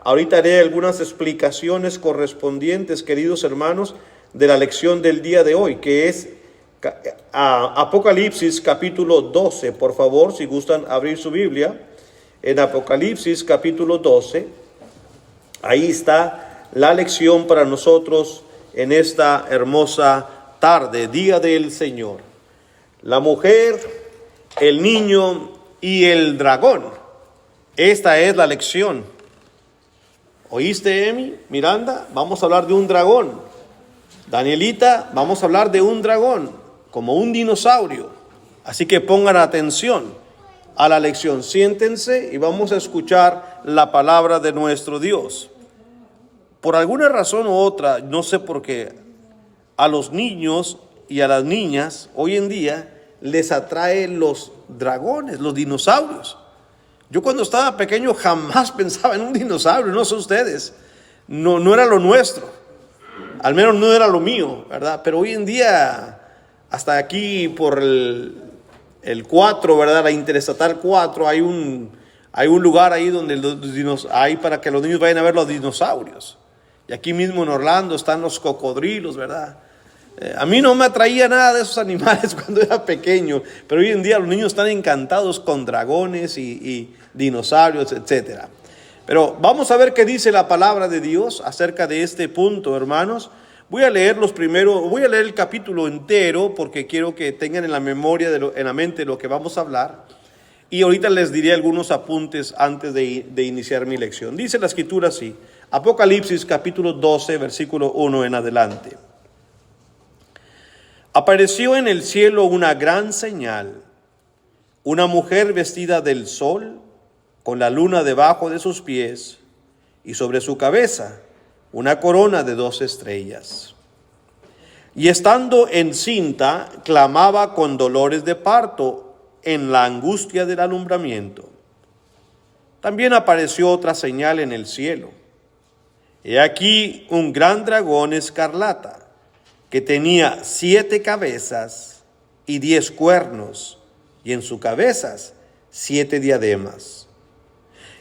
Ahorita haré algunas explicaciones correspondientes, queridos hermanos, de la lección del día de hoy, que es Apocalipsis capítulo 12. Por favor, si gustan abrir su Biblia, en Apocalipsis capítulo 12, ahí está la lección para nosotros en esta hermosa tarde, día del Señor. La mujer, el niño y el dragón. Esta es la lección. ¿Oíste, Emi? Miranda, vamos a hablar de un dragón. Danielita, vamos a hablar de un dragón, como un dinosaurio. Así que pongan atención a la lección. Siéntense y vamos a escuchar la palabra de nuestro Dios. Por alguna razón u otra, no sé por qué, a los niños y a las niñas hoy en día les atraen los dragones, los dinosaurios. Yo cuando estaba pequeño jamás pensaba en un dinosaurio, no sé ustedes, no era lo nuestro, al menos no era lo mío, ¿verdad? Pero hoy en día, hasta aquí por el 4, ¿verdad? La Interestatal 4, hay un lugar ahí donde hay para que los niños vayan a ver los dinosaurios. Y aquí mismo en Orlando están los cocodrilos, ¿verdad? A mí no me atraía nada de esos animales cuando era pequeño, pero hoy en día los niños están encantados con dragones y dinosaurios, etc. Pero vamos a ver qué dice la palabra de Dios acerca de este punto, hermanos. Voy a leer el capítulo entero porque quiero que tengan en la memoria, en la mente lo que vamos a hablar. Y ahorita les diré algunos apuntes antes de iniciar mi lección. Dice la escritura así, Apocalipsis capítulo 12, versículo 1 en adelante. Apareció en el cielo una gran señal, una mujer vestida del sol, con la luna debajo de sus pies, y sobre su cabeza una corona de 2 estrellas. Y estando encinta, clamaba con dolores de parto en la angustia del alumbramiento. También apareció otra señal en el cielo. He aquí un gran dragón escarlata, que tenía 7 cabezas y 10 cuernos, y en sus cabezas 7 diademas.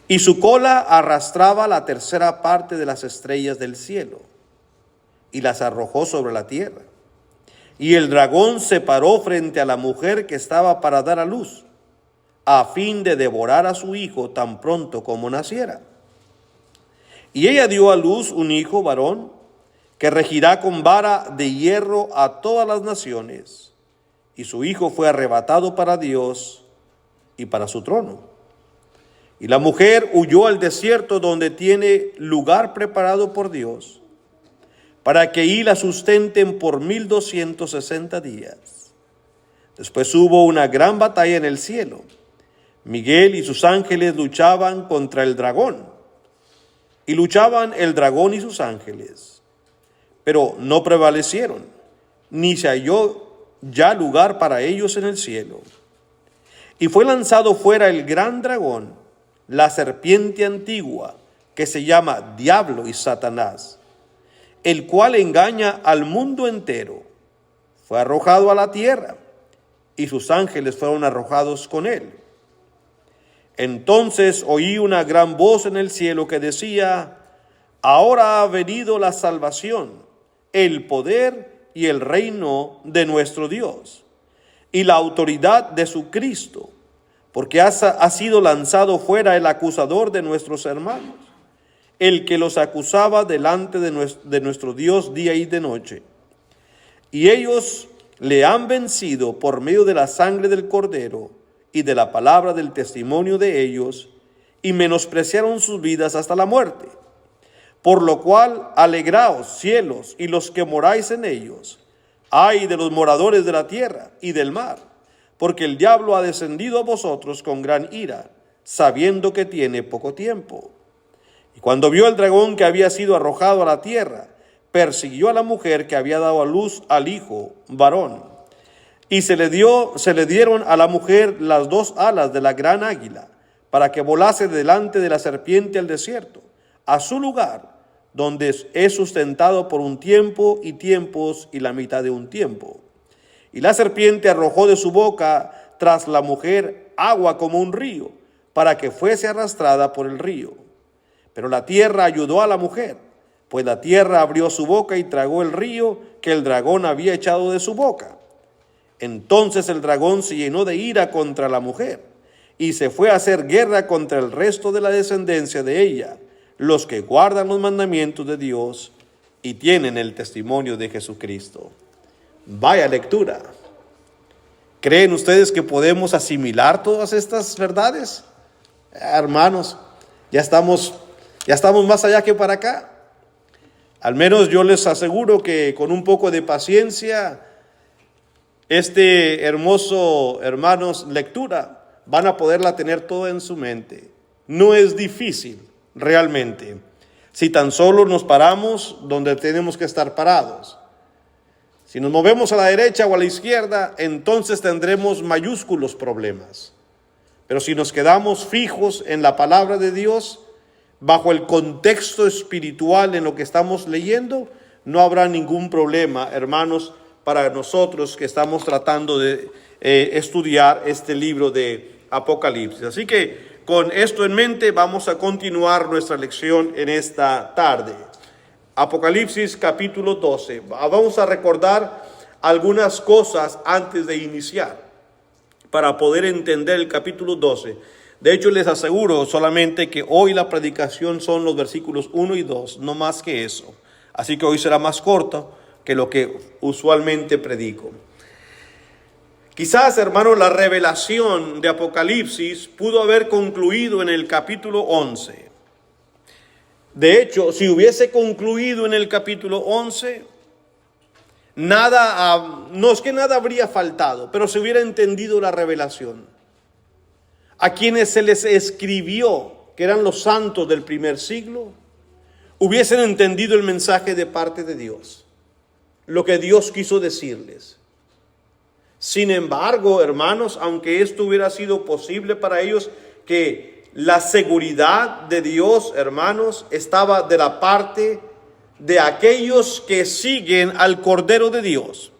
Y su cola arrastraba la tercera parte de las estrellas del cielo, y las arrojó sobre la tierra. Y el dragón se paró frente a la mujer que estaba para dar a luz, a fin de devorar a su hijo tan pronto como naciera. Y ella dio a luz un hijo varón, que regirá con vara de hierro a todas las naciones, y su hijo fue arrebatado para Dios y para su trono. Y la mujer huyó al desierto, donde tiene lugar preparado por Dios, para que allí la sustenten por 1260 días. Después hubo una gran batalla en el cielo. Miguel y sus ángeles luchaban contra el dragón, y luchaban el dragón y sus ángeles, pero no prevalecieron, ni se halló ya lugar para ellos en el cielo. Y fue lanzado fuera el gran dragón, la serpiente antigua, que se llama Diablo y Satanás, el cual engaña al mundo entero. Fue arrojado a la tierra, y sus ángeles fueron arrojados con él. Entonces oí una gran voz en el cielo que decía: ahora ha venido la salvación, el poder y el reino de nuestro Dios, y la autoridad de su Cristo, porque ha sido lanzado fuera el acusador de nuestros hermanos, el que los acusaba delante de nuestro Dios día y de noche. Y ellos le han vencido por medio de la sangre del Cordero y de la palabra del testimonio de ellos, y menospreciaron sus vidas hasta la muerte. Por lo cual, alegraos, cielos, y los que moráis en ellos. Ay de los moradores de la tierra y del mar, porque el diablo ha descendido a vosotros con gran ira, sabiendo que tiene poco tiempo. Y cuando vio el dragón que había sido arrojado a la tierra, persiguió a la mujer que había dado a luz al hijo varón. Y se le dieron a la mujer las 2 alas de la gran águila, para que volase delante de la serpiente al desierto, a su lugar, donde es sustentado por un tiempo y tiempos y la mitad de un tiempo. Y la serpiente arrojó de su boca tras la mujer agua como un río, para que fuese arrastrada por el río. Pero la tierra ayudó a la mujer, pues la tierra abrió su boca y tragó el río que el dragón había echado de su boca. Entonces el dragón se llenó de ira contra la mujer y se fue a hacer guerra contra el resto de la descendencia de ella, los que guardan los mandamientos de Dios y tienen el testimonio de Jesucristo. Vaya lectura. ¿Creen ustedes que podemos asimilar todas estas verdades? Hermanos, ya estamos más allá que para acá. Al menos yo les aseguro que con un poco de paciencia, hermoso, hermanos, lectura, van a poderla tener toda en su mente. No es difícil, realmente, si tan solo nos paramos donde tenemos que estar parados. Si nos movemos a la derecha o a la izquierda, entonces tendremos mayúsculos problemas. Pero si nos quedamos fijos en la palabra de Dios, bajo el contexto espiritual en lo que estamos leyendo, no habrá ningún problema, hermanos, para nosotros que estamos tratando de estudiar este libro de Apocalipsis. Así que con esto en mente vamos a continuar nuestra lección en esta tarde. Apocalipsis capítulo 12. Vamos a recordar algunas cosas antes de iniciar para poder entender el capítulo 12. De hecho, les aseguro solamente que hoy la predicación son los versículos 1 y 2, no más que eso. Así que hoy será más corto que lo que usualmente predico. Quizás, hermanos, la revelación de Apocalipsis pudo haber concluido en el capítulo 11. De hecho, si hubiese concluido en el capítulo 11, no es que nada habría faltado, pero se hubiera entendido la revelación. A quienes se les escribió, que eran los santos del primer siglo, hubiesen entendido el mensaje de parte de Dios, lo que Dios quiso decirles. Sin embargo, hermanos, aunque esto hubiera sido posible para ellos, que la seguridad de Dios, hermanos, estaba de la parte de aquellos que siguen al Cordero de Dios.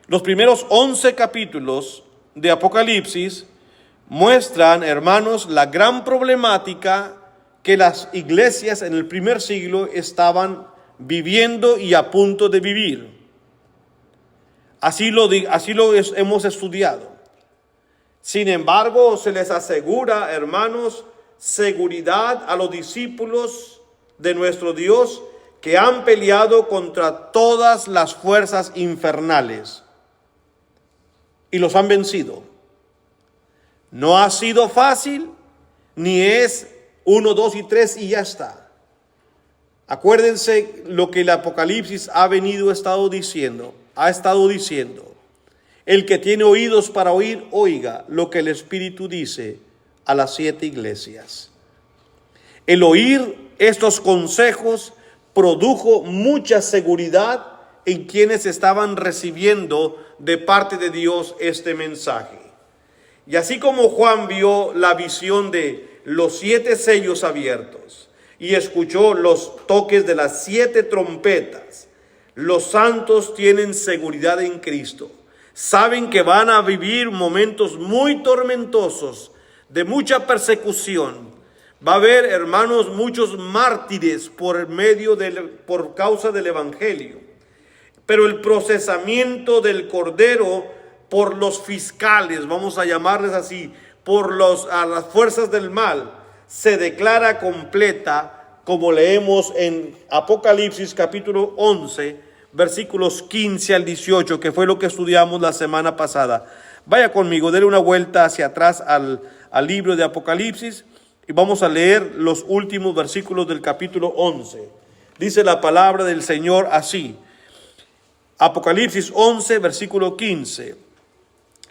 Los primeros 11 capítulos de Apocalipsis muestran, hermanos, la gran problemática que las iglesias en el primer siglo estaban viviendo y a punto de vivir. Así lo hemos estudiado. Sin embargo, se les asegura, hermanos, seguridad a los discípulos de nuestro Dios que han peleado contra todas las fuerzas infernales y los han vencido. No ha sido fácil, ni es 1, 2 y 3 y ya está. Acuérdense lo que el Apocalipsis ha estado diciendo. El que tiene oídos para oír, oiga lo que el Espíritu dice a las 7 iglesias. El oír estos consejos produjo mucha seguridad en quienes estaban recibiendo de parte de Dios este mensaje. Y así como Juan vio la visión de los 7 sellos abiertos y escuchó los toques de las 7 trompetas, los santos tienen seguridad en Cristo. Saben que van a vivir momentos muy tormentosos, de mucha persecución. Va a haber, hermanos, muchos mártires por causa del Evangelio. Pero el procesamiento del Cordero por los fiscales, vamos a llamarles así, a las fuerzas del mal, se declara completa, como leemos en Apocalipsis capítulo 11, versículos 15 al 18, que fue lo que estudiamos la semana pasada. Vaya conmigo, dele una vuelta hacia atrás al libro de Apocalipsis y vamos a leer los últimos versículos del capítulo 11. Dice la palabra del Señor así. Apocalipsis 11, versículo 15.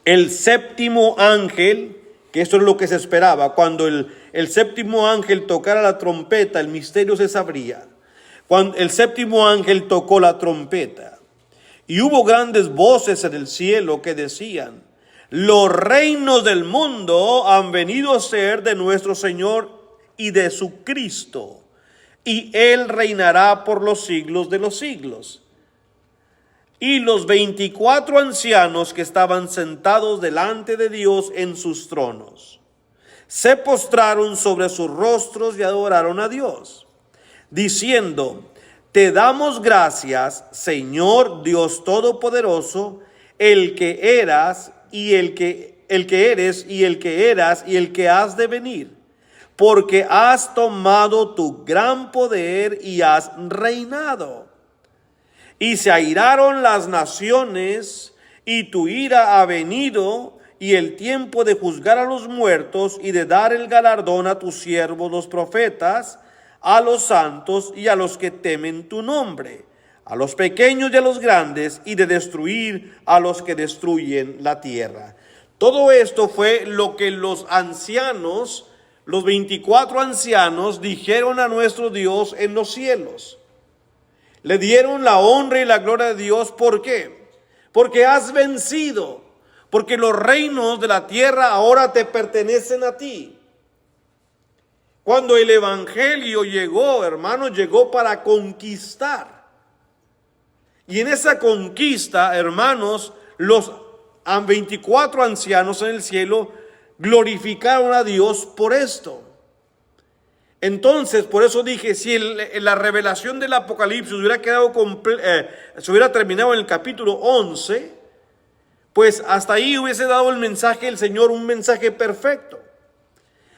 El séptimo ángel, que esto es lo que se esperaba, cuando el séptimo ángel tocara la trompeta, el misterio se sabría. Cuando el séptimo ángel tocó la trompeta, y hubo grandes voces en el cielo que decían: los reinos del mundo han venido a ser de nuestro Señor y de su Cristo, y Él reinará por los siglos de los siglos. Y los 24 ancianos que estaban sentados delante de Dios en sus tronos se postraron sobre sus rostros y adoraron a Dios, diciendo: Te damos gracias, Señor Dios Todopoderoso, el que eras y el que eres y el que eras y el que has de venir, porque has tomado tu gran poder y has reinado. Y se airaron las naciones, y tu ira ha venido, y el tiempo de juzgar a los muertos y de dar el galardón a tus siervos los profetas, a los santos y a los que temen tu nombre, a los pequeños y a los grandes, y de destruir a los que destruyen la tierra. Todo esto fue lo que los ancianos, los 24 ancianos, dijeron a nuestro Dios en los cielos. Le dieron la honra y la gloria de Dios. ¿Por qué? Porque has vencido, porque los reinos de la tierra ahora te pertenecen a ti. Cuando el evangelio llegó, hermanos, llegó para conquistar. Y en esa conquista, hermanos, los 24 ancianos en el cielo glorificaron a Dios por esto. Entonces, por eso dije, si la revelación del Apocalipsis hubiera quedado se hubiera terminado en el capítulo 11, pues hasta ahí hubiese dado el mensaje del Señor, un mensaje perfecto.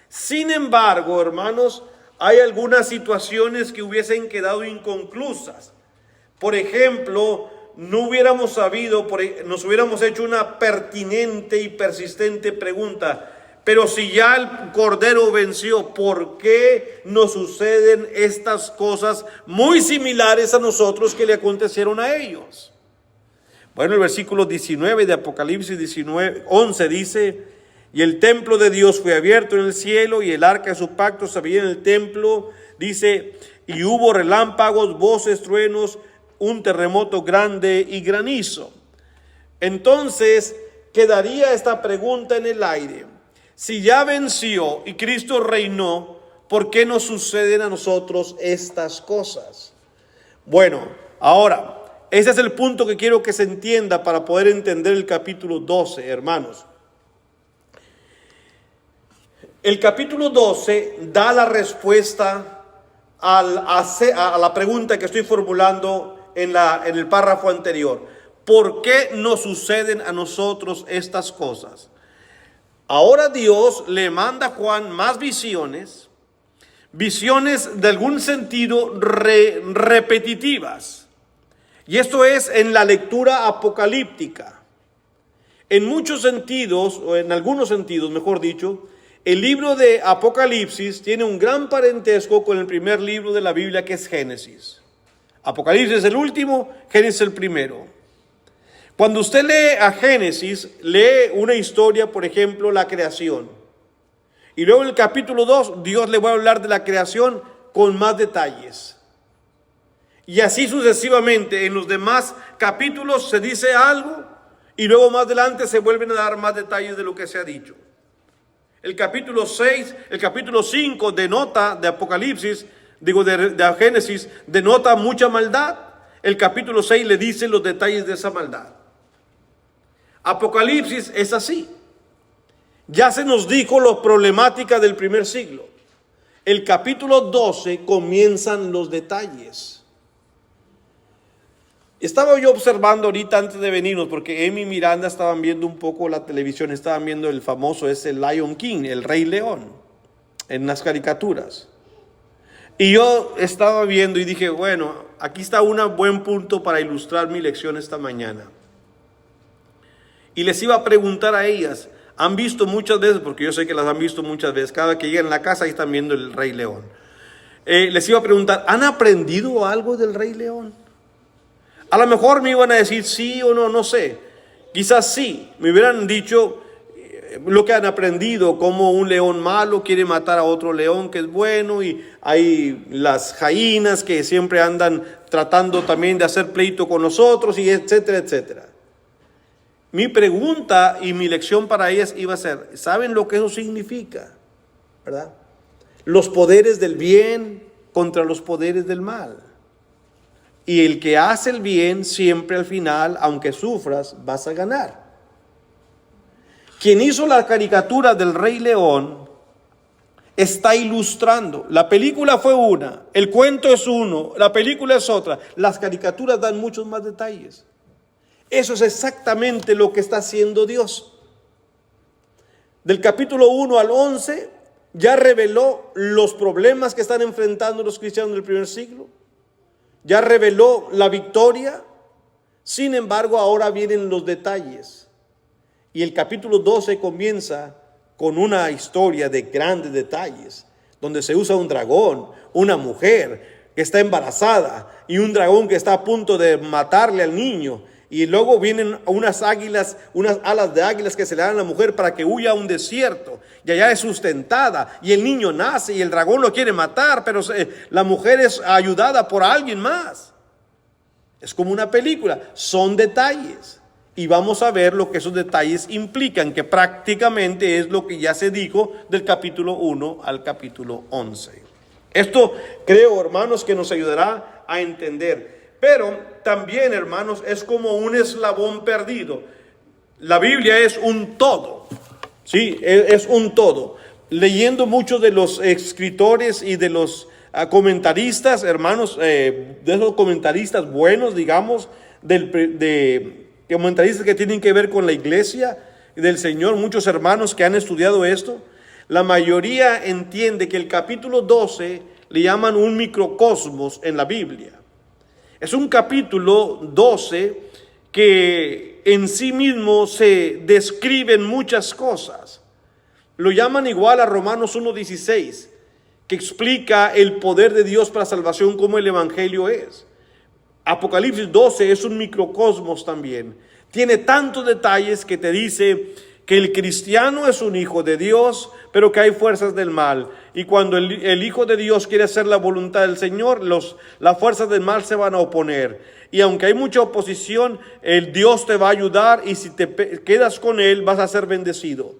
Sin embargo, hermanos, hay algunas situaciones que hubiesen quedado inconclusas. Por ejemplo, no hubiéramos sabido, nos hubiéramos hecho una pertinente y persistente pregunta: pero si ya el Cordero venció, ¿por qué nos suceden estas cosas muy similares a nosotros que le acontecieron a ellos? Bueno, el versículo 19 de Apocalipsis 11 dice: Y el templo de Dios fue abierto en el cielo, y el arca de su pacto se veía en el templo. Dice: y hubo relámpagos, voces, truenos, un terremoto grande y granizo. Entonces quedaría esta pregunta en el aire: si ya venció y Cristo reinó, ¿por qué nos suceden a nosotros estas cosas? Bueno, ahora, ese es el punto que quiero que se entienda para poder entender el capítulo 12, hermanos. El capítulo 12 da la respuesta a la pregunta que estoy formulando en el párrafo anterior. ¿Por qué nos suceden a nosotros estas cosas? Ahora Dios le manda a Juan más visiones de algún sentido repetitivas. Y esto es en la lectura apocalíptica. En muchos sentidos, o en algunos sentidos, mejor dicho, el libro de Apocalipsis tiene un gran parentesco con el primer libro de la Biblia, que es Génesis. Apocalipsis es el último, Génesis el primero. Cuando usted lee a Génesis, lee una historia, por ejemplo, la creación. Y luego en el capítulo 2, Dios le va a hablar de la creación con más detalles. Y así sucesivamente, en los demás capítulos se dice algo y luego más adelante se vuelven a dar más detalles de lo que se ha dicho. El capítulo 6, el capítulo 5 denota de Apocalipsis, de Génesis, denota mucha maldad. El capítulo 6 le dice los detalles de esa maldad. Apocalipsis es así. Ya se nos dijo la problemática del primer siglo. El capítulo 12 comienzan los detalles. Estaba yo observando ahorita antes de venirnos, porque Amy y Miranda estaban viendo un poco la televisión, estaban viendo el famoso Lion King, el Rey León, en las caricaturas. Y yo estaba viendo y dije, bueno, aquí está un buen punto para ilustrar mi lección esta mañana. Y les iba a preguntar a ellas, han visto muchas veces, porque yo sé que las han visto muchas veces, cada que llegan a la casa ahí están viendo el Rey León. Les iba a preguntar, ¿han aprendido algo del Rey León? A lo mejor me iban a decir sí o no, no sé. Quizás sí, me hubieran dicho lo que han aprendido, como un león malo quiere matar a otro león que es bueno, y hay las jainas que siempre andan tratando también de hacer pleito con nosotros, y etcétera, etcétera. Mi pregunta y mi lección para ellas iba a ser, ¿saben lo que eso significa? ¿Verdad? Los poderes del bien contra los poderes del mal. Y el que hace el bien siempre al final, aunque sufras, vas a ganar. Quien hizo la caricatura del Rey León está ilustrando. La película fue una, el cuento es uno, la película es otra. Las caricaturas dan muchos más detalles. Eso es exactamente lo que está haciendo Dios. Del capítulo 1 al 11 ya reveló los problemas que están enfrentando los cristianos del primer siglo. Ya reveló la victoria. Sin embargo, ahora vienen los detalles. Y el capítulo 12 comienza con una historia de grandes detalles, donde se usa un dragón, una mujer que está embarazada y un dragón que está a punto de matarle al niño. Y luego vienen unas águilas, unas alas de águilas que se le dan a la mujer para que huya a un desierto. Y allá es sustentada y el niño nace y el dragón lo quiere matar, pero la mujer es ayudada por alguien más. Es como una película, son detalles. Y vamos a ver lo que esos detalles implican, que prácticamente es lo que ya se dijo del capítulo 1 al capítulo 11. Esto creo, hermanos, que nos ayudará a entender. Pero también, hermanos, es como un eslabón perdido. La Biblia es un todo, ¿sí? Es un todo. Leyendo muchos de los escritores y de los comentaristas, hermanos, de esos comentaristas buenos, digamos, de comentaristas que tienen que ver con la iglesia del Señor, muchos hermanos que han estudiado esto, la mayoría entiende que el capítulo 12 le llaman un microcosmos en la Biblia. Es un capítulo 12 que en sí mismo se describen muchas cosas. Lo llaman igual a Romanos 1:16, que explica el poder de Dios para salvación como el evangelio es. Apocalipsis 12 es un microcosmos también. Tiene tantos detalles que te dice que el cristiano es un hijo de Dios, pero que hay fuerzas del mal. Y cuando el Hijo de Dios quiere hacer la voluntad del Señor, las fuerzas del mal se van a oponer. Y aunque hay mucha oposición, el Dios te va a ayudar y si te quedas con Él vas a ser bendecido.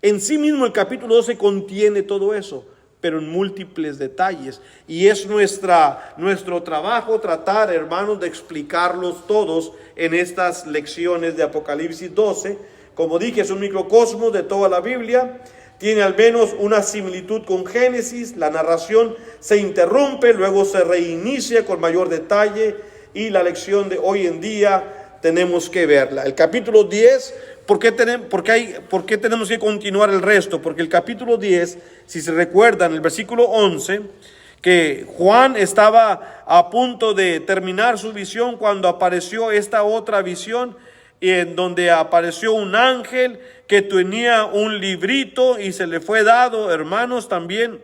En sí mismo el capítulo 12 contiene todo eso, pero en múltiples detalles. Y es nuestro trabajo tratar, hermanos, de explicarlos todos en estas lecciones de Apocalipsis 12. Como dije, es un microcosmos de toda la Biblia. Tiene al menos una similitud con Génesis. La narración se interrumpe, luego se reinicia con mayor detalle. Y la lección de hoy en día tenemos que verla. El capítulo 10, ¿por qué tenemos que continuar el resto? Porque el capítulo 10, si se recuerdan, el versículo 11, que Juan estaba a punto de terminar su visión cuando apareció esta otra visión, en donde apareció un ángel que tenía un librito y se le fue dado, hermanos, también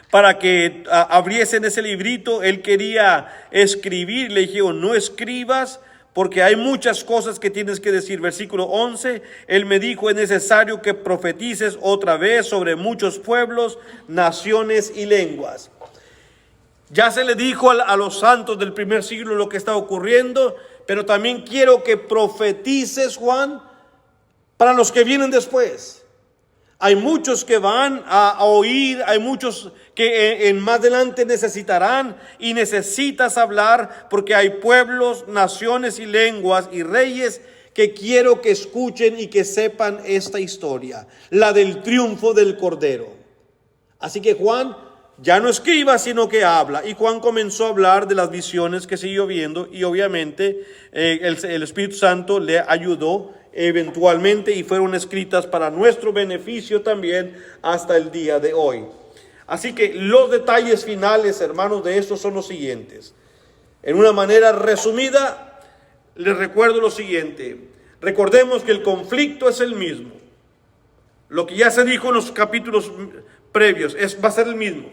para que abriesen ese librito. Él quería escribir, le dijeron, no escribas porque hay muchas cosas que tienes que decir. Versículo 11, él me dijo, es necesario que profetices otra vez sobre muchos pueblos, naciones y lenguas. Ya se le dijo a los santos del primer siglo lo que está ocurriendo, pero también quiero que profetices, Juan, para los que vienen después. Hay muchos que van a oír, hay muchos que en más adelante necesitarán y necesitas hablar porque hay pueblos, naciones y lenguas y reyes que quiero que escuchen y que sepan esta historia, la del triunfo del Cordero. Así que Juan ya no escriba, sino que habla. Y Juan comenzó a hablar de las visiones que siguió viendo y obviamente el Espíritu Santo le ayudó eventualmente y fueron escritas para nuestro beneficio también hasta el día de hoy. Así que los detalles finales, hermanos, de esto son los siguientes. En una manera resumida, les recuerdo lo siguiente. Recordemos que el conflicto es el mismo. Lo que ya se dijo en los capítulos previos va a ser el mismo,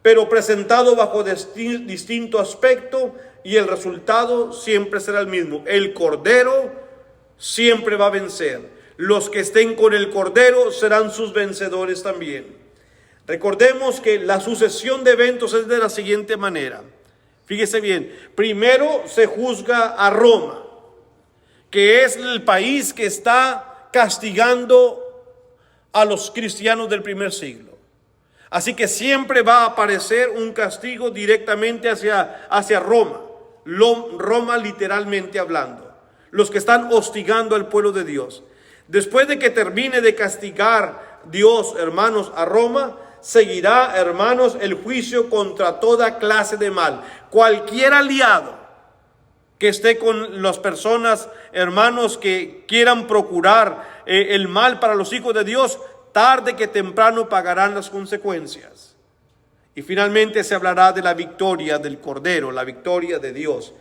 pero presentado bajo distinto aspecto, y el resultado siempre será el mismo. El Cordero siempre va a vencer. Los que estén con el Cordero serán sus vencedores también. Recordemos que la sucesión de eventos es de la siguiente manera. Fíjese bien, primero se juzga a Roma, que es el país que está castigando a los cristianos del primer siglo. Así que siempre va a aparecer un castigo directamente hacia Roma. Roma literalmente hablando. Los que están hostigando al pueblo de Dios. Después de que termine de castigar Dios, hermanos, a Roma, seguirá, hermanos, el juicio contra toda clase de mal. Cualquier aliado que esté con las personas, hermanos, que quieran procurar el mal para los hijos de Dios, tarde que temprano pagarán las consecuencias. Y finalmente se hablará de la victoria del Cordero, la victoria de Dios.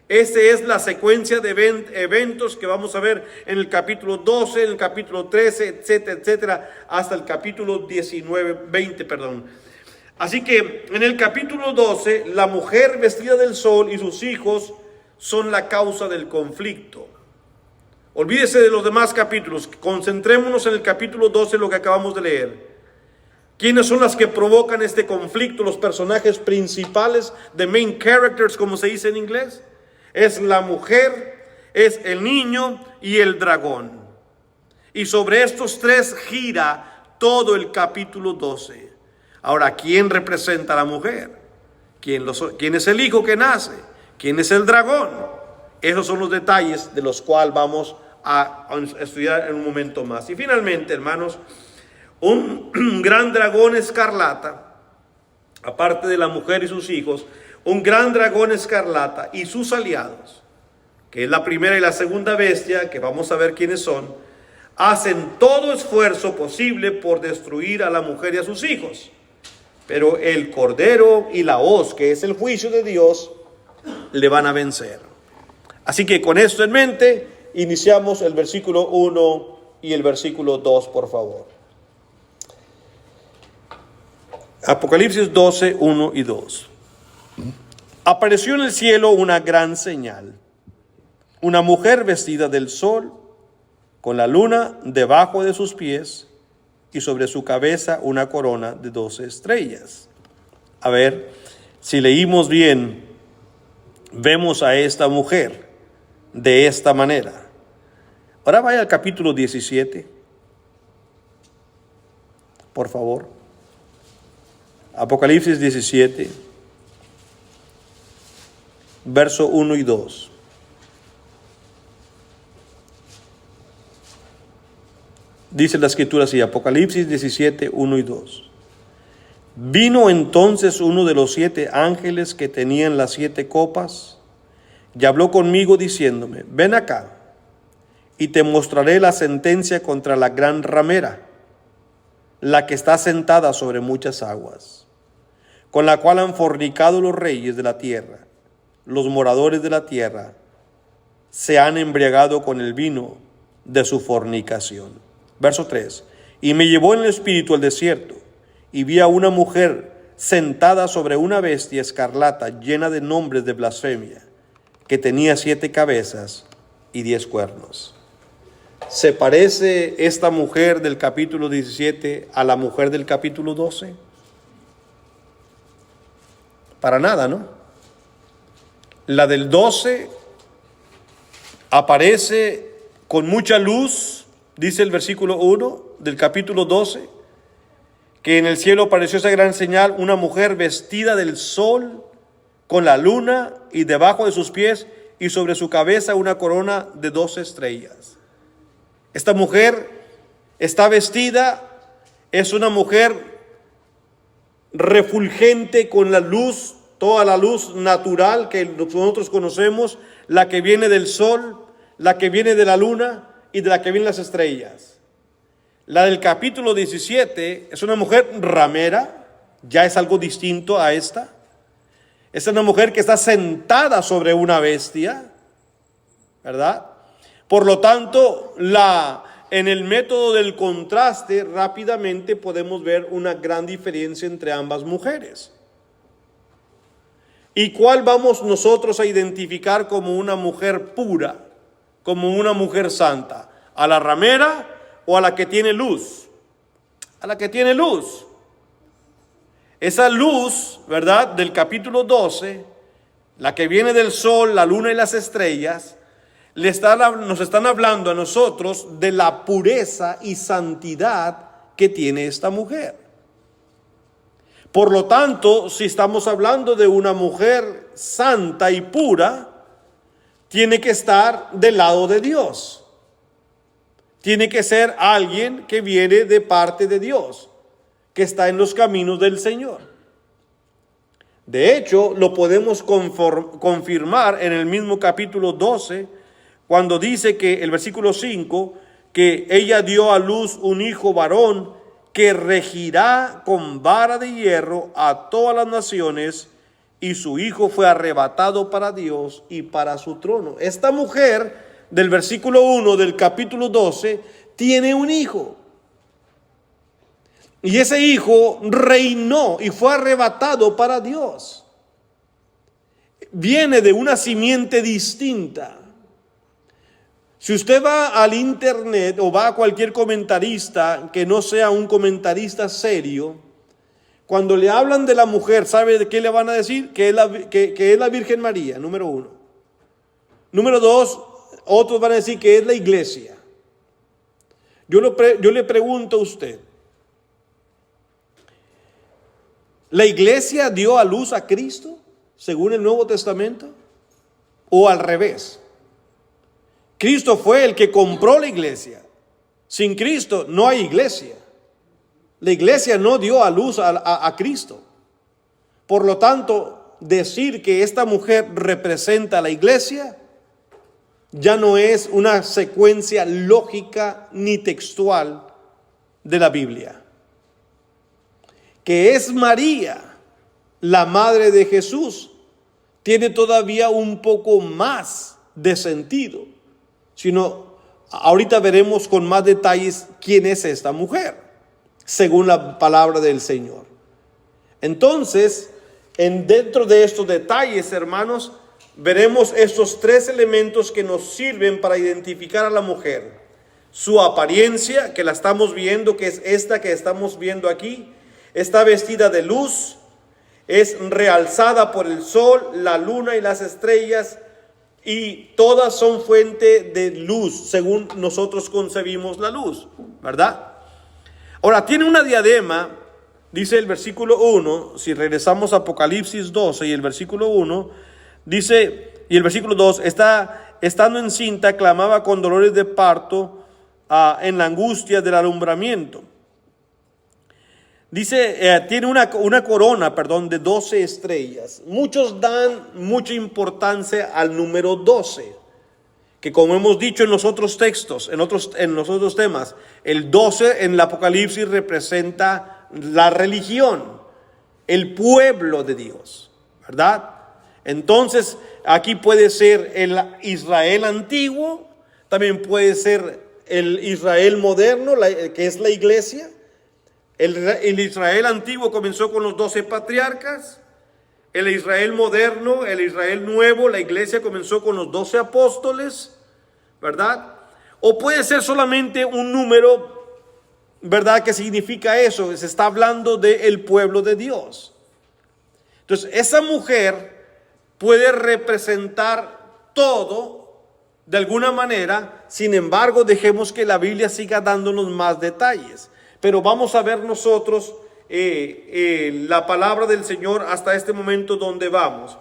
Esta es la secuencia de eventos que vamos a ver en el capítulo 12, en el capítulo 13, etcétera, etcétera, hasta el capítulo 20. Así que en el capítulo 12, la mujer vestida del sol y sus hijos son la causa del conflicto. Olvídese de los demás capítulos, concentrémonos en el capítulo 12, lo que acabamos de leer. ¿Quiénes son las que provocan este conflicto? Los personajes principales, the main characters, como se dice en inglés. Es la mujer, es el niño y el dragón. Y sobre estos tres gira todo el capítulo 12. Ahora, ¿quién representa a la mujer? ¿Quién es el hijo que nace? ¿Quién es el dragón? Esos son los detalles de los cuales vamos a estudiar en un momento más. Y finalmente, hermanos, un gran dragón escarlata, aparte de la mujer y sus hijos, un gran dragón escarlata y sus aliados, que es la primera y la segunda bestia, que vamos a ver quiénes son, hacen todo esfuerzo posible por destruir a la mujer y a sus hijos. Pero el Cordero y la hoz, que es el juicio de Dios, le van a vencer. Así que con esto en mente, iniciamos el versículo 1 y el versículo 2, por favor. Apocalipsis 12, 1 y 2. Apareció en el cielo una gran señal, una mujer vestida del sol, con la luna debajo de sus pies, y sobre su cabeza una corona de 12 estrellas. A ver, si leímos bien, vemos a esta mujer de esta manera. Ahora vaya al capítulo 17, por favor. Apocalipsis 17, verso 1 y 2. Dice la escritura así, Apocalipsis 17, 1 y 2. Vino entonces uno de los 7 ángeles que tenían las 7 copas y habló conmigo diciéndome, ven acá y te mostraré la sentencia contra la gran ramera, la que está sentada sobre muchas aguas, con la cual han fornicado los reyes de la tierra. Los moradores de la tierra se han embriagado con el vino de su fornicación. Verso 3. Y me llevó en el espíritu al desierto, y vi a una mujer sentada sobre una bestia escarlata llena de nombres de blasfemia, que tenía 7 cabezas y 10 cuernos. ¿Se parece esta mujer del capítulo 17 a la mujer del capítulo 12? Para nada, ¿no? La del 12 aparece con mucha luz, dice el versículo 1 del capítulo 12, que en el cielo apareció esa gran señal, una mujer vestida del sol, con la luna y debajo de sus pies y sobre su cabeza una corona de 12 estrellas. Esta mujer está vestida, es una mujer refulgente con la luz, toda la luz natural que nosotros conocemos, la que viene del sol, la que viene de la luna y de la que vienen las estrellas. La del capítulo 17 es una mujer ramera, ya es algo distinto a esta. Es una mujer que está sentada sobre una bestia, ¿verdad? Por lo tanto, en el método del contraste, rápidamente podemos ver una gran diferencia entre ambas mujeres. ¿Y cuál vamos nosotros a identificar como una mujer pura, como una mujer santa? ¿A la ramera o a la que tiene luz? A la que tiene luz. Esa luz, ¿verdad?, del capítulo 12, la que viene del sol, la luna y las estrellas, nos están hablando a nosotros de la pureza y santidad que tiene esta mujer. Por lo tanto, si estamos hablando de una mujer santa y pura, tiene que estar del lado de Dios. tiene que ser alguien que viene de parte de Dios, que está en los caminos del Señor. De hecho, lo podemos confirmar en el mismo capítulo 12, cuando dice que el versículo 5, que ella dio a luz un hijo varón que regirá con vara de hierro a todas las naciones, y su hijo fue arrebatado para Dios y para su trono. Esta mujer del versículo 1 del capítulo 12 tiene un hijo. Y ese hijo reinó y fue arrebatado para Dios. Viene de una simiente distinta. Si usted va al internet o va a cualquier comentarista que no sea un comentarista serio, cuando le hablan de la mujer, ¿sabe de qué le van a decir? Que es la Virgen María, número 1. Número 2, otros van a decir que es la iglesia. Yo le pregunto a usted, ¿la iglesia dio a luz a Cristo según el Nuevo Testamento? ¿O al revés? Cristo fue el que compró la iglesia. Sin Cristo no hay iglesia. La iglesia no dio a luz a Cristo. Por lo tanto, decir que esta mujer representa a la iglesia ya no es una secuencia lógica ni textual de la Biblia. Que es María, la madre de Jesús, tiene todavía un poco más de sentido. Sino, ahorita veremos con más detalles quién es esta mujer, según la palabra del Señor. Entonces, dentro de estos detalles, hermanos, veremos estos tres elementos que nos sirven para identificar a la mujer. Su apariencia, que la estamos viendo, que es esta que estamos viendo aquí, está vestida de luz, es realzada por el sol, la luna y las estrellas, y todas son fuente de luz, según nosotros concebimos la luz, ¿verdad? Ahora, tiene una diadema, dice el versículo 1, si regresamos a Apocalipsis 12 y el versículo 1, dice, y el versículo 2, estando encinta, clamaba con dolores de parto en la angustia del alumbramiento. Dice, tiene una corona, de 12 estrellas. Muchos dan mucha importancia al número 12, que como hemos dicho en los otros textos, en los otros temas, el 12 en el Apocalipsis representa la religión, el pueblo de Dios, ¿verdad? Entonces, aquí puede ser el Israel antiguo, también puede ser el Israel moderno, que es la iglesia. El Israel antiguo comenzó con los 12 patriarcas. El Israel moderno, el Israel nuevo, la iglesia comenzó con los 12 apóstoles, ¿verdad? O puede ser solamente un número, ¿verdad? ¿Qué significa eso? Se está hablando del pueblo de Dios. Entonces, esa mujer puede representar todo de alguna manera. Sin embargo, dejemos que la Biblia siga dándonos más detalles. Pero vamos a ver nosotros la palabra del Señor hasta este momento donde vamos.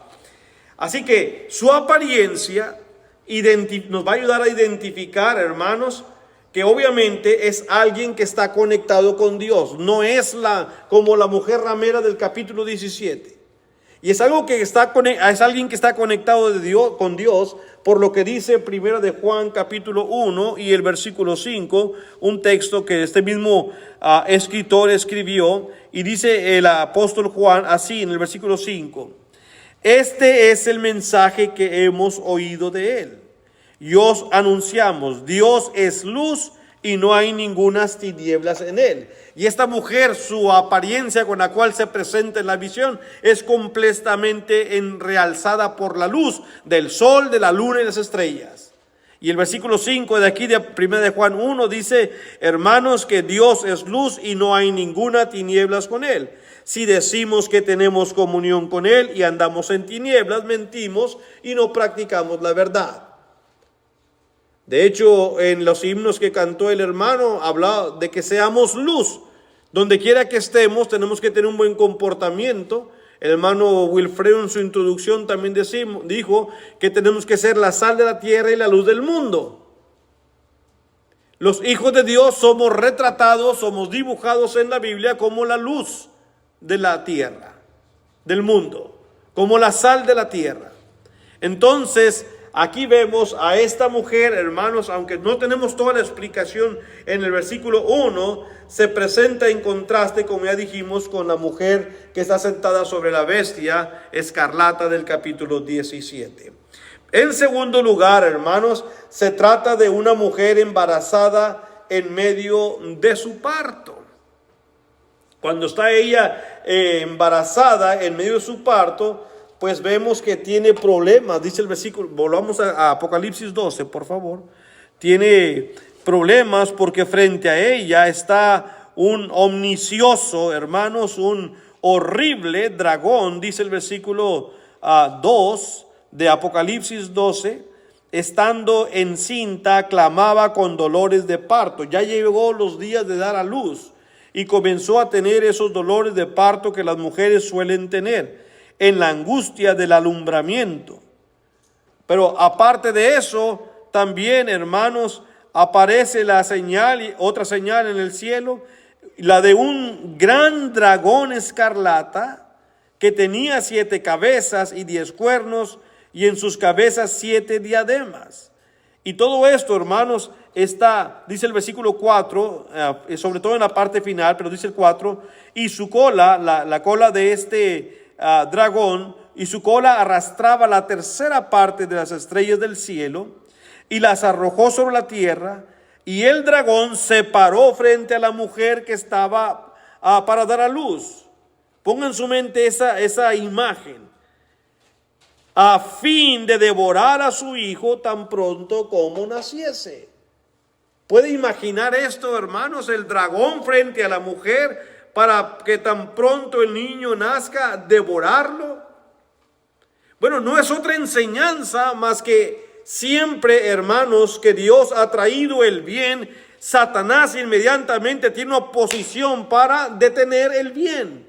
Así que su apariencia nos va a ayudar a identificar, hermanos, que obviamente es alguien que está conectado con Dios. No es como la mujer ramera del capítulo 17. Y es alguien que está conectado con Dios, por lo que dice 1 de Juan capítulo 1 y el versículo 5, un texto que este mismo escritor escribió, y dice el apóstol Juan así en el versículo 5: este es el mensaje que hemos oído de él y os anunciamos: Dios es luz y no hay ningunas tinieblas en él. Y esta mujer, su apariencia con la cual se presenta en la visión, es completamente realzada por la luz del sol, de la luna y las estrellas. Y el versículo 5 de aquí de 1 de Juan 1 dice: hermanos, que Dios es luz y no hay ninguna tinieblas con él. Si decimos que tenemos comunión con él y andamos en tinieblas, mentimos y no practicamos la verdad. De hecho, en los himnos que cantó el hermano, hablaba de que seamos luz. Donde quiera que estemos, tenemos que tener un buen comportamiento. El hermano Wilfredo en su introducción también dijo que tenemos que ser la sal de la tierra y la luz del mundo. Los hijos de Dios somos retratados, somos dibujados en la Biblia como la luz de la tierra, del mundo, como la sal de la tierra. Entonces, aquí vemos a esta mujer, hermanos, aunque no tenemos toda la explicación en el versículo 1, se presenta en contraste, como ya dijimos, con la mujer que está sentada sobre la bestia escarlata del capítulo 17. En segundo lugar, hermanos, se trata de una mujer embarazada en medio de su parto. Cuando está ella embarazada en medio de su parto, pues vemos que tiene problemas, dice el versículo. Volvamos a Apocalipsis 12, por favor. Tiene problemas porque frente a ella está un omnicioso, hermanos, un horrible dragón, dice el versículo 2 de Apocalipsis 12. Estando encinta, clamaba con dolores de parto. Ya llegó los días de dar a luz y comenzó a tener esos dolores de parto que las mujeres suelen tener en la angustia del alumbramiento. Pero aparte de eso, también, hermanos, aparece la señal, otra señal en el cielo, la de un gran dragón escarlata que tenía 7 cabezas y 10 cuernos, y en sus cabezas 7 diademas. Y todo esto, hermanos, está, dice el versículo 4, sobre todo en la parte final, pero dice el 4, y su cola, la cola de este dragón, y su cola arrastraba la tercera parte de las estrellas del cielo, y las arrojó sobre la tierra, y el dragón se paró frente a la mujer que estaba para dar a luz. Pongan en su mente esa imagen. A fin de devorar a su hijo tan pronto como naciese. ¿Puede imaginar esto, hermanos? El dragón frente a la mujer para que tan pronto el niño nazca, devorarlo. Bueno, no es otra enseñanza más que siempre, hermanos, que Dios ha traído el bien. Satanás inmediatamente tiene una oposición para detener el bien.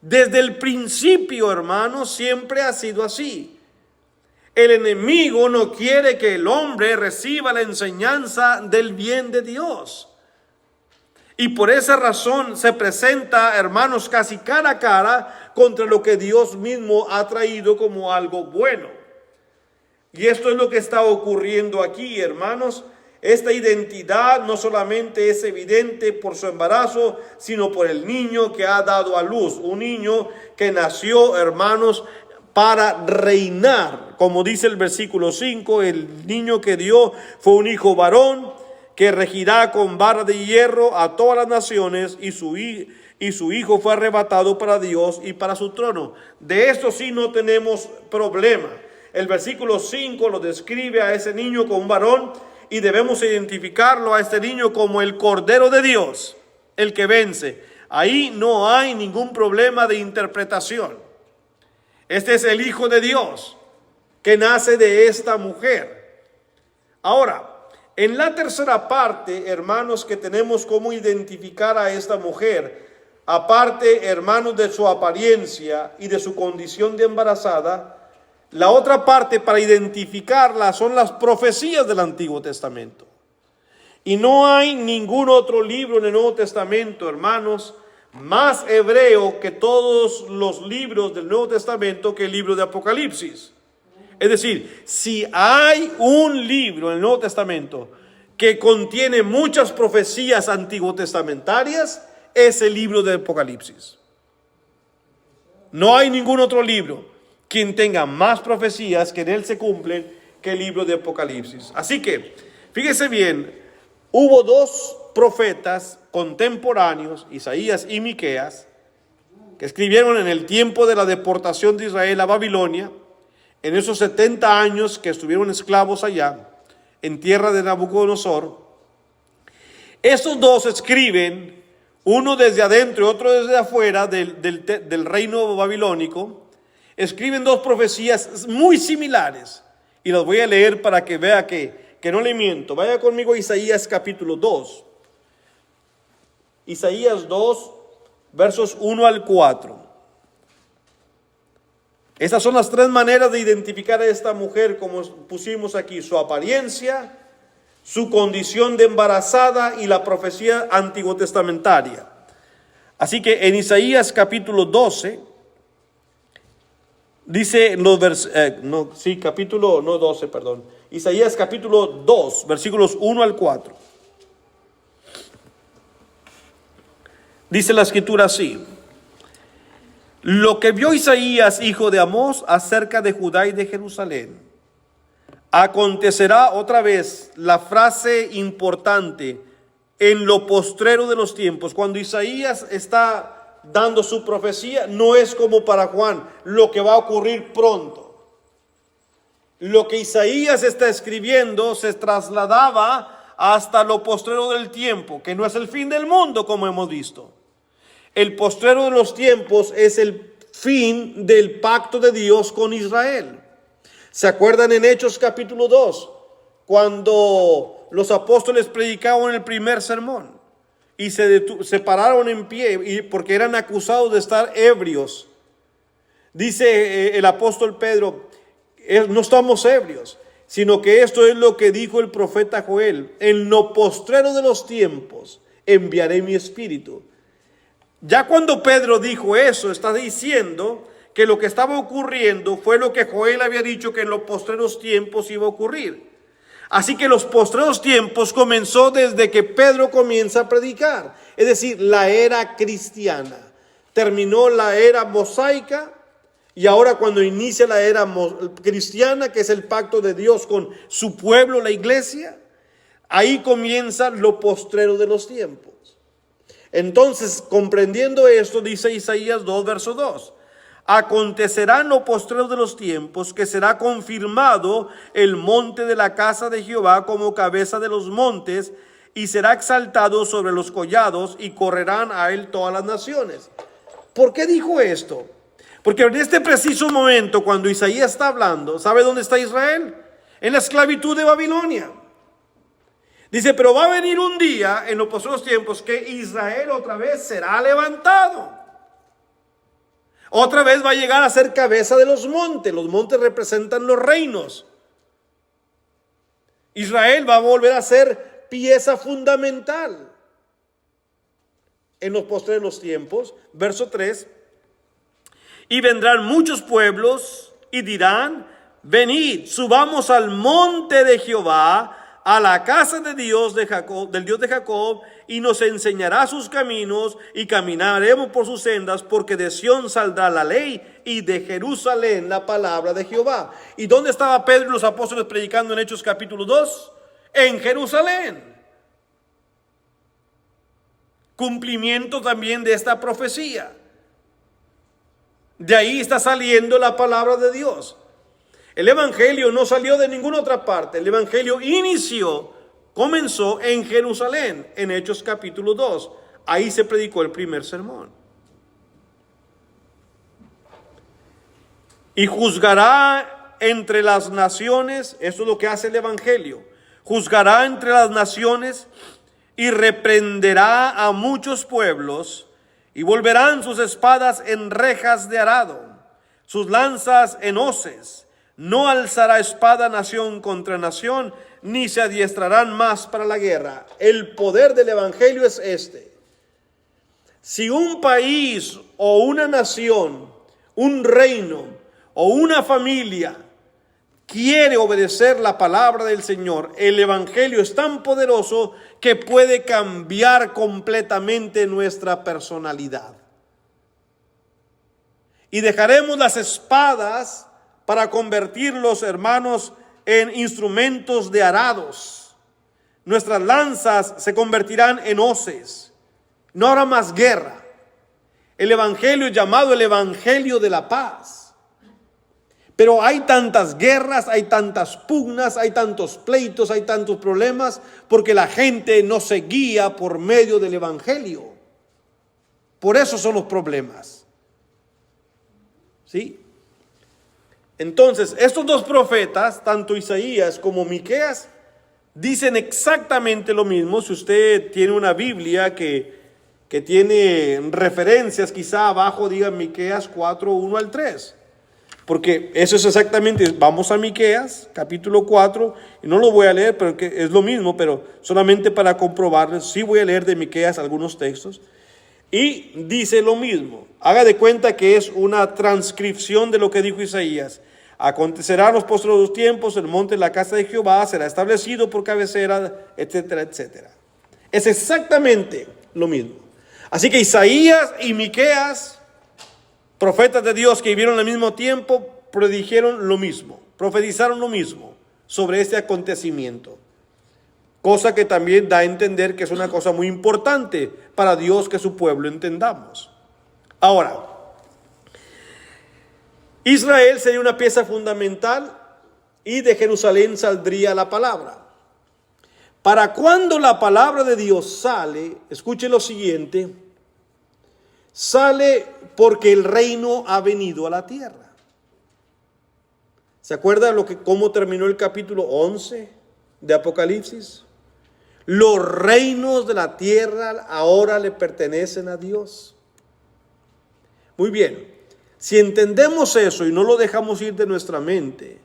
Desde el principio, hermanos, siempre ha sido así. El enemigo no quiere que el hombre reciba la enseñanza del bien de Dios. Y por esa razón se presenta, hermanos, casi cara a cara contra lo que Dios mismo ha traído como algo bueno. Y esto es lo que está ocurriendo aquí, hermanos. Esta identidad no solamente es evidente por su embarazo, sino por el niño que ha dado a luz. Un niño que nació, hermanos, para reinar. Como dice el versículo 5, el niño que dio fue un hijo varón que regirá con vara de hierro a todas las naciones, y su hijo fue arrebatado para Dios y para su trono. De esto sí no tenemos problema. El versículo 5 lo describe a ese niño como un varón, y debemos identificarlo a este niño como el Cordero de Dios, el que vence. Ahí no hay ningún problema de interpretación. Este es el Hijo de Dios que nace de esta mujer. Ahora, en la tercera parte, hermanos, que tenemos cómo identificar a esta mujer, aparte, hermanos, de su apariencia y de su condición de embarazada, la otra parte para identificarla son las profecías del Antiguo Testamento. Y no hay ningún otro libro en el Nuevo Testamento, hermanos, más hebreo que todos los libros del Nuevo Testamento que el libro de Apocalipsis. Es decir, si hay un libro en el Nuevo Testamento que contiene muchas profecías antiguotestamentarias, es el libro de Apocalipsis. No hay ningún otro libro quien tenga más profecías que en él se cumplen que el libro de Apocalipsis. Así que, fíjese bien, hubo 2 profetas contemporáneos, Isaías y Miqueas, que escribieron en el tiempo de la deportación de Israel a Babilonia, en esos 70 años que estuvieron esclavos allá, en tierra de Nabucodonosor. Estos 2 escriben, uno desde adentro y otro desde afuera del reino babilónico. Escriben 2 profecías muy similares, y las voy a leer para que vea que no le miento. Vaya conmigo a Isaías capítulo 2. Isaías 2, versos 1 al 4. Esas son las 3 maneras de identificar a esta mujer, como pusimos aquí: su apariencia, su condición de embarazada y la profecía antiguo testamentaria. Así que en Isaías capítulo 12, dice Isaías capítulo 2, versículos 1 al 4. Dice la escritura así: lo que vio Isaías, hijo de Amós, acerca de Judá y de Jerusalén. Acontecerá, otra vez, la frase importante, en lo postrero de los tiempos. Cuando Isaías está dando su profecía, no es como para Juan, lo que va a ocurrir pronto. Lo que Isaías está escribiendo se trasladaba hasta lo postrero del tiempo, que no es el fin del mundo, como hemos visto. El postrero de los tiempos es el fin del pacto de Dios con Israel. ¿Se acuerdan en Hechos capítulo 2? Cuando los apóstoles predicaban el primer sermón y se pararon en pie porque eran acusados de estar ebrios. Dice el apóstol Pedro: no estamos ebrios, sino que esto es lo que dijo el profeta Joel: en lo postrero de los tiempos enviaré mi espíritu. Ya cuando Pedro dijo eso, está diciendo que lo que estaba ocurriendo fue lo que Joel había dicho que en los postreros tiempos iba a ocurrir. Así que los postreros tiempos comenzó desde que Pedro comienza a predicar, es decir, la era cristiana. Terminó la era mosaica y ahora cuando inicia la era cristiana, que es el pacto de Dios con su pueblo, la iglesia, ahí comienza lo postrero de los tiempos. Entonces, comprendiendo esto, dice Isaías 2, verso 2. Acontecerá en lo postrero de los tiempos que será confirmado el monte de la casa de Jehová como cabeza de los montes, y será exaltado sobre los collados, y correrán a él todas las naciones. ¿Por qué dijo esto? Porque en este preciso momento, cuando Isaías está hablando, ¿sabe dónde está Israel? En la esclavitud de Babilonia. Dice, pero va a venir un día en los postreros tiempos que Israel otra vez será levantado. Otra vez va a llegar a ser cabeza de los montes. Los montes representan los reinos. Israel va a volver a ser pieza fundamental en los postreros tiempos. Verso 3. Y vendrán muchos pueblos y dirán: venid, subamos al monte de Jehová, a la casa de Dios de Jacob, del Dios de Jacob, y nos enseñará sus caminos, y caminaremos por sus sendas, porque de Sión saldrá la ley, y de Jerusalén la palabra de Jehová. ¿Y dónde estaba Pedro y los apóstoles predicando en Hechos capítulo 2? En Jerusalén. Cumplimiento también de esta profecía. De ahí está saliendo la palabra de Dios. El evangelio no salió de ninguna otra parte. El evangelio comenzó en Jerusalén, en Hechos capítulo 2. Ahí se predicó el primer sermón. Y juzgará entre las naciones, esto es lo que hace el evangelio, juzgará entre las naciones y reprenderá a muchos pueblos, y volverán sus espadas en rejas de arado, sus lanzas en hoces. No alzará espada nación contra nación, ni se adiestrarán más para la guerra. El poder del evangelio es este. Si un país o una nación, un reino o una familia quiere obedecer la palabra del Señor, el evangelio es tan poderoso que puede cambiar completamente nuestra personalidad. Y dejaremos las espadas para convertirlos, hermanos, en instrumentos de arados. Nuestras lanzas se convertirán en hoces. No habrá más guerra. El evangelio es llamado el evangelio de la paz. Pero hay tantas guerras, hay tantas pugnas, hay tantos pleitos, hay tantos problemas, porque la gente no se guía por medio del evangelio. Por eso son los problemas. ¿Sí? Entonces, estos dos profetas, tanto Isaías como Miqueas, dicen exactamente lo mismo. Si usted tiene una Biblia que tiene referencias, quizá abajo diga Miqueas 4, 1 al 3. Porque eso es exactamente, vamos a Miqueas, capítulo 4, y no lo voy a leer, pero que es lo mismo, pero solamente para comprobarlo, sí voy a leer de Miqueas algunos textos. Y dice lo mismo. Haga de cuenta que es una transcripción de lo que dijo Isaías. Acontecerá en los postreros tiempos, el monte de la casa de Jehová será establecido por cabecera, etcétera, etcétera. Es exactamente lo mismo. Así que Isaías y Miqueas, profetas de Dios que vivieron al mismo tiempo, predijeron lo mismo, profetizaron lo mismo sobre este acontecimiento. Cosa que también da a entender que es una cosa muy importante para Dios que su pueblo entendamos. Ahora, Israel sería una pieza fundamental y de Jerusalén saldría la palabra. Para cuando la palabra de Dios sale, escuche lo siguiente, sale porque el reino ha venido a la tierra. ¿Se acuerda cómo terminó el capítulo 11 de Apocalipsis? Los reinos de la tierra ahora le pertenecen a Dios. Muy bien, si entendemos eso y no lo dejamos ir de nuestra mente,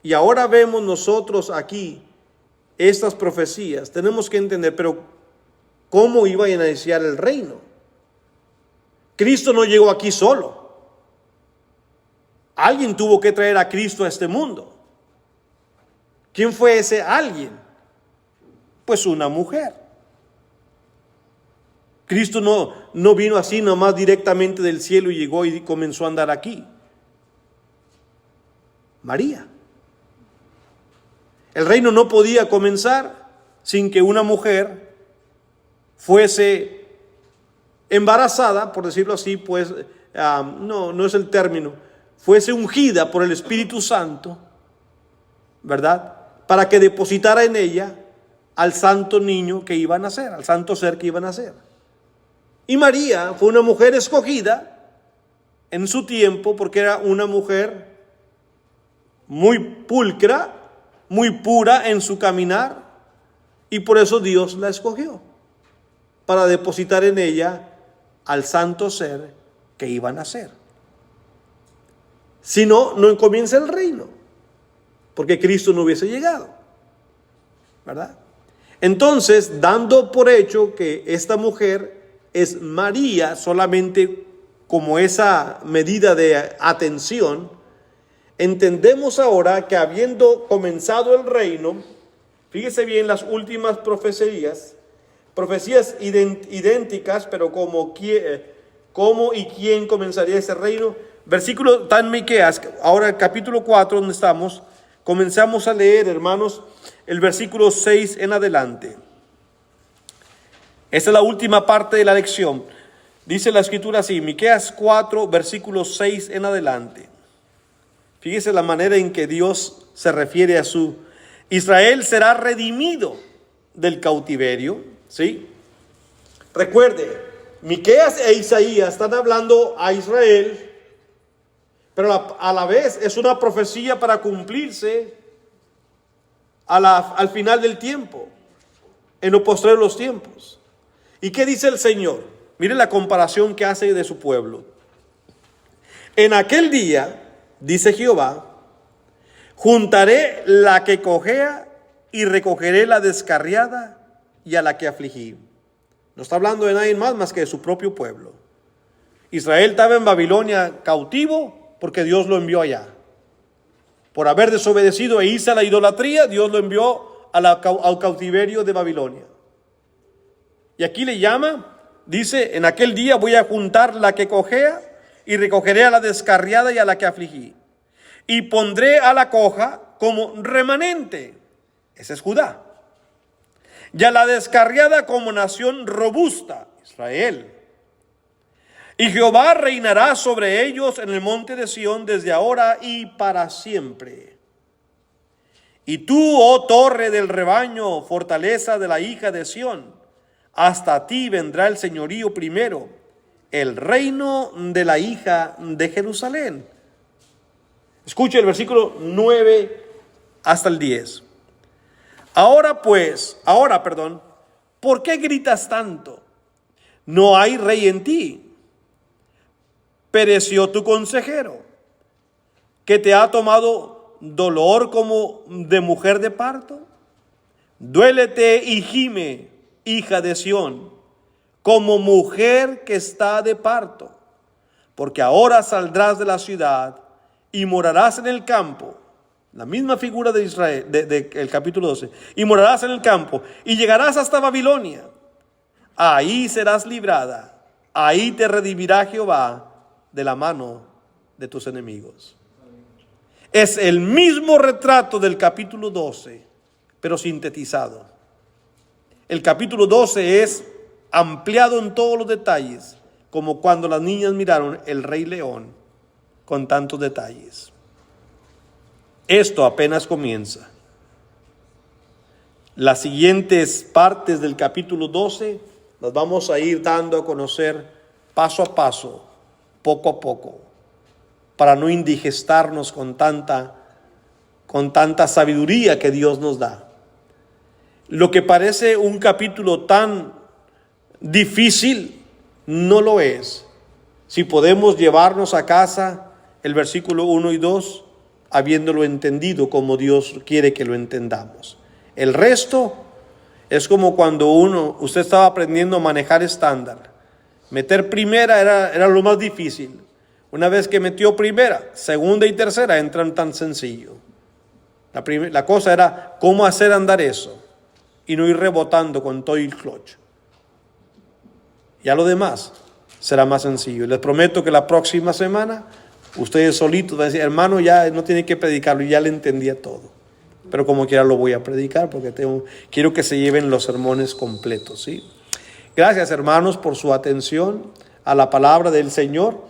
y ahora vemos nosotros aquí estas profecías, tenemos que entender, pero ¿cómo iba a iniciar el reino? Cristo no llegó aquí solo. Alguien tuvo que traer a Cristo a este mundo. ¿Quién fue ese alguien? Pues una mujer. Cristo no vino así nomás directamente del cielo y llegó y comenzó a andar aquí. María. El reino no podía comenzar sin que una mujer fuese embarazada, por decirlo así, pues no es el término, fuese ungida por el Espíritu Santo, ¿verdad? Para que depositara en ella al santo niño que iba a nacer, al santo ser que iba a nacer. Y María fue una mujer escogida en su tiempo porque era una mujer muy pulcra, muy pura en su caminar, y por eso Dios la escogió, para depositar en ella al santo ser que iba a nacer. Si no, no comienza el reino, porque Cristo no hubiese llegado, ¿verdad? Entonces, dando por hecho que esta mujer es María solamente como esa medida de atención, entendemos ahora que habiendo comenzado el reino, fíjese bien las últimas profecías idénticas, pero cómo y quién comenzaría ese reino. Versículo tan Miqueas, ahora el capítulo 4 donde estamos, comenzamos a leer, hermanos, el versículo 6 en adelante. Esta es la última parte de la lección. Dice la escritura así, Miqueas 4, versículo 6 en adelante. Fíjese la manera en que Dios se refiere a su Israel será redimido del cautiverio, ¿sí? Recuerde, Miqueas e Isaías están hablando a Israel, pero a la vez es una profecía para cumplirse al final del tiempo, en los postreros los tiempos. ¿Y qué dice el Señor? Mire la comparación que hace de su pueblo. En aquel día, dice Jehová, juntaré la que cojea y recogeré la descarriada y a la que afligí. No está hablando de nadie más que de su propio pueblo. Israel estaba en Babilonia cautivo porque Dios lo envió allá. Por haber desobedecido e irse a la idolatría, Dios lo envió al cautiverio de Babilonia. Y aquí le llama, dice, en aquel día voy a juntar la que cojea y recogeré a la descarriada y a la que afligí. Y pondré a la coja como remanente, ese es Judá, y a la descarriada como nación robusta, Israel. Y Jehová reinará sobre ellos en el monte de Sión desde ahora y para siempre. Y tú, oh torre del rebaño, fortaleza de la hija de Sión, hasta ti vendrá el señorío primero, el reino de la hija de Jerusalén. Escuche el versículo 9 hasta el 10. Ahora, ¿por qué gritas tanto? No hay rey en ti. Pereció tu consejero. que te ha tomado dolor como de mujer de parto? Duélete y gime, hija de Sión, como mujer que está de parto, porque ahora saldrás de la ciudad y morarás en el campo. La misma figura de Israel, el capítulo 12. Y morarás en el campo y llegarás hasta Babilonia. Ahí serás librada. Ahí te redimirá Jehová de la mano de tus enemigos. Es el mismo retrato del capítulo 12, pero sintetizado. El capítulo 12 es ampliado en todos los detalles, como cuando las niñas miraron El Rey León con tantos detalles. Esto apenas comienza. Las siguientes partes del capítulo 12 las vamos a ir dando a conocer paso a paso, poco a poco, para no indigestarnos con tanta sabiduría que Dios nos da. Lo que parece un capítulo tan difícil, no lo es. Si podemos llevarnos a casa el versículo 1 y 2, habiéndolo entendido como Dios quiere que lo entendamos. El resto es como cuando usted estaba aprendiendo a manejar estándar. Meter primera era lo más difícil. Una vez que metió primera, segunda y tercera entran tan sencillo. La cosa era cómo hacer andar eso y no ir rebotando con todo el clutch. Ya lo demás será más sencillo. Les prometo que la próxima semana ustedes solitos van a decir, hermano, ya no tiene que predicarlo, ya le entendía todo. Pero como quiera lo voy a predicar porque quiero que se lleven los sermones completos, ¿sí? Gracias, hermanos, por su atención a la palabra del Señor.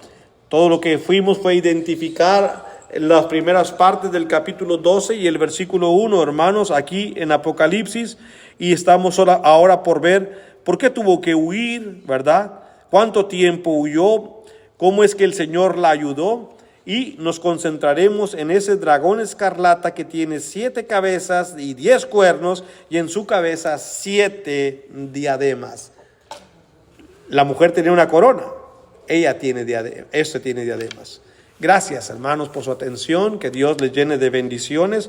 Todo lo que fuimos fue identificar las primeras partes del capítulo 12 y el versículo 1, hermanos, aquí en Apocalipsis. Y estamos ahora por ver por qué tuvo que huir, ¿verdad? ¿Cuánto tiempo huyó? ¿Cómo es que el Señor la ayudó? Y nos concentraremos en ese dragón escarlata que tiene 7 cabezas y 10 cuernos y en su cabeza 7 diademas. La mujer tenía una corona, ella tiene diademas, tiene diademas. Gracias, hermanos, por su atención, que Dios les llene de bendiciones.